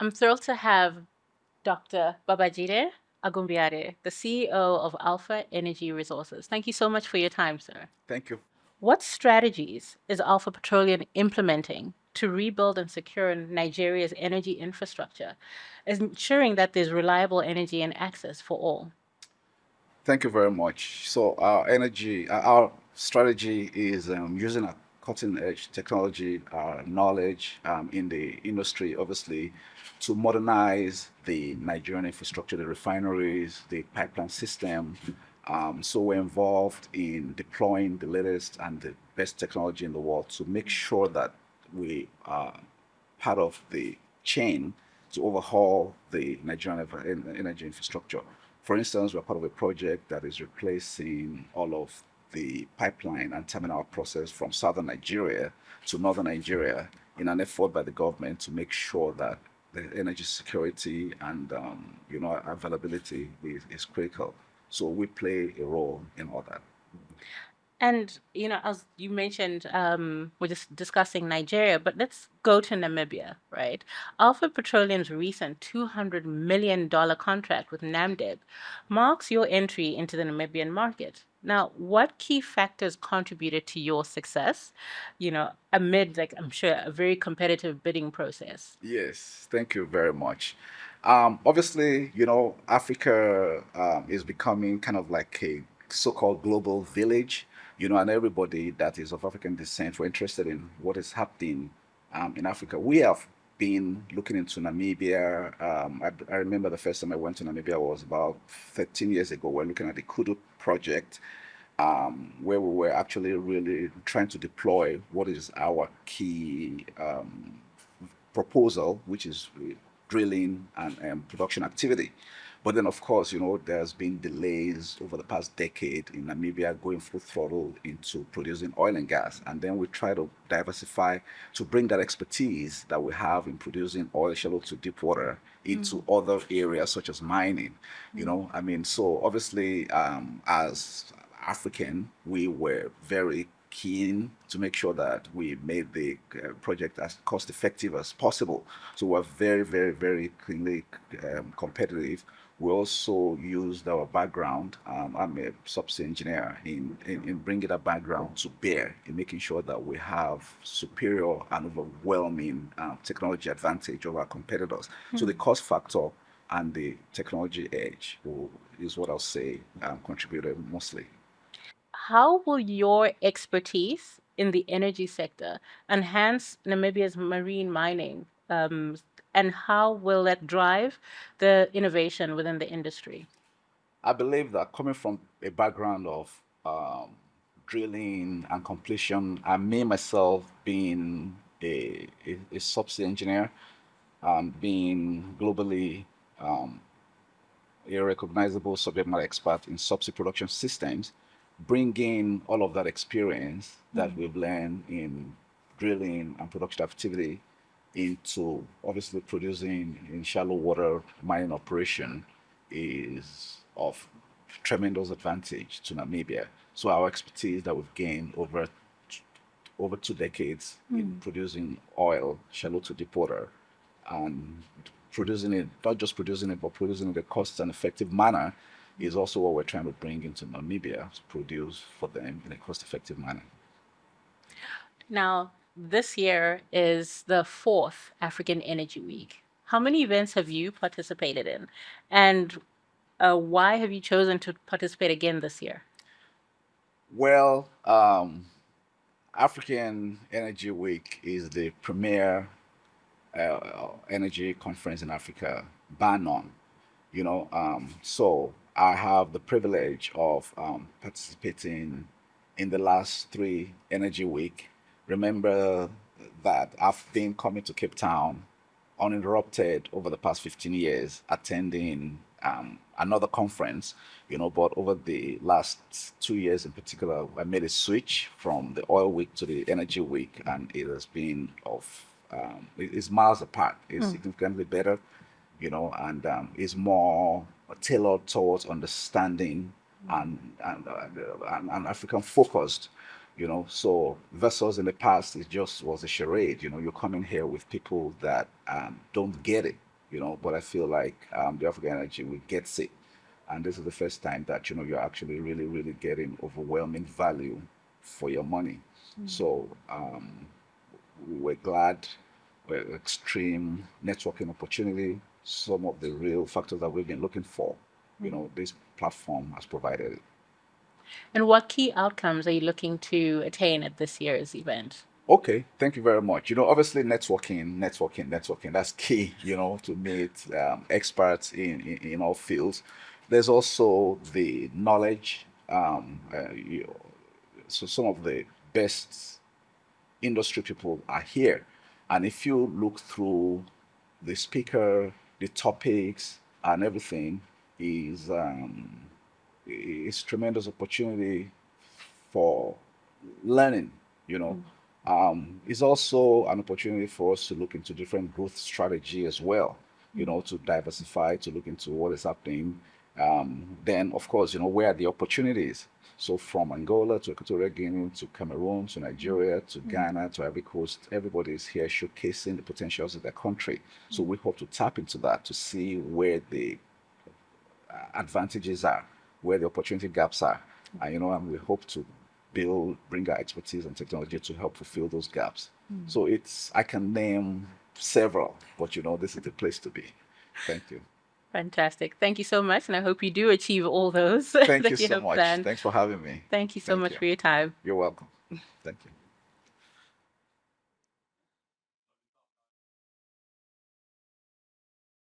I'm thrilled to have Dr. Babajide Agunbiade, the CEO of Alpha Energy Resources. Thank you so much for your time, sir. Thank you. What strategies is Alpha Petroleum implementing to rebuild and secure Nigeria's energy infrastructure, ensuring that there's reliable energy and access for all? Thank you very much. So our strategy is using a cutting edge technology, knowledge in the industry, obviously, to modernize the Nigerian infrastructure, the refineries, the pipeline system. So we're involved in deploying the latest and the best technology in the world to make sure that we are part of the chain to overhaul the Nigerian energy infrastructure. For instance, we're part of a project that is replacing all of the pipeline and terminal process from southern Nigeria to northern Nigeria in an effort by the government to make sure that the energy security and availability is critical. So we play a role in all that. And, as you mentioned, we're just discussing Nigeria, but let's go to Namibia, right? Alpha Petroleum's recent $200 million contract with NAMDEB marks your entry into the Namibian market. Now, what key factors contributed to your success, amid, like, I'm sure, a very competitive bidding process? Yes, thank you very much. Obviously, Africa is becoming kind of like a so-called global village, and everybody that is of African descent were interested in what is happening in Africa. We have been looking into Namibia. I remember the first time I went to Namibia was about 13 years ago. We're looking at the Kudu project, where we were actually really trying to deploy what is our key proposal, which is drilling and production activity. But then, of course, there's been delays over the past decade in Namibia going full throttle into producing oil and gas. And then we try to diversify to bring that expertise that we have in producing oil, shallow to deep water into other areas such as mining. So obviously, as African, we were very keen to make sure that we made the project as cost effective as possible. So we're very, very, very cleanly competitive. We also used our background. I'm a subsea engineer in bringing that background to bear in making sure that we have superior and overwhelming technology advantage over our competitors. So the cost factor and the technology edge is what I'll say contributed mostly. How will your expertise in the energy sector enhance Namibia's marine mining? And how will that drive the innovation within the industry? I believe that coming from a background of drilling and completion, and me myself being a subsea engineer, being globally a recognizable subject matter expert in subsea production systems, bringing all of that experience that we've learned in drilling and production activity into obviously producing in shallow water mining operation is of tremendous advantage to Namibia. So our expertise that we've gained over 2 decades in producing oil, shallow to deep water, and producing it, not just producing it, but producing it in a cost and effective manner is also what we're trying to bring into Namibia to produce for them in a cost effective manner. Now, this year is the fourth African Energy Week. How many events have you participated in? And why have you chosen to participate again this year? Well, African Energy Week is the premier energy conference in Africa, bar none. So I have the privilege of participating in the last three Energy Week. Remember that I've been coming to Cape Town uninterrupted over the past 15 years, attending another conference, but over the last 2 years in particular, I made a switch from the oil week to the energy week, and it has been it's miles apart. It's significantly better, and is more tailored towards understanding and African focused. So versus in the past, it just was a charade. You're coming here with people that don't get it. But I feel like the African Energy will get it. And this is the first time that, you're actually really, really getting overwhelming value for your money. So we're glad, we're extreme networking opportunity, some of the real factors that we've been looking for. This platform has provided it. And what key outcomes are you looking to attain at this year's event? Okay, thank you very much. Obviously, networking, that's key, to meet experts in all fields. There's also the knowledge. So some of the best industry people are here. And if you look through the speaker, the topics, and everything, is tremendous opportunity for learning, you know. It's also an opportunity for us to look into different growth strategy as well, to diversify, to look into what is happening. Then, of course, where are the opportunities? So from Angola to Equatorial Guinea to Cameroon to Nigeria to Ghana to Ivory Coast, everybody is here showcasing the potentials of their country. So we hope to tap into that to see where the advantages are, where the opportunity gaps are. And we hope to bring our expertise and technology to help fulfill those gaps. So I can name several, but this is the place to be. Thank you. Fantastic. Thank you so much. And I hope you do achieve all those Thank you that you so have much. planned. Thanks for having me. Thank you so Thank much you. for your time. You're welcome. Thank you.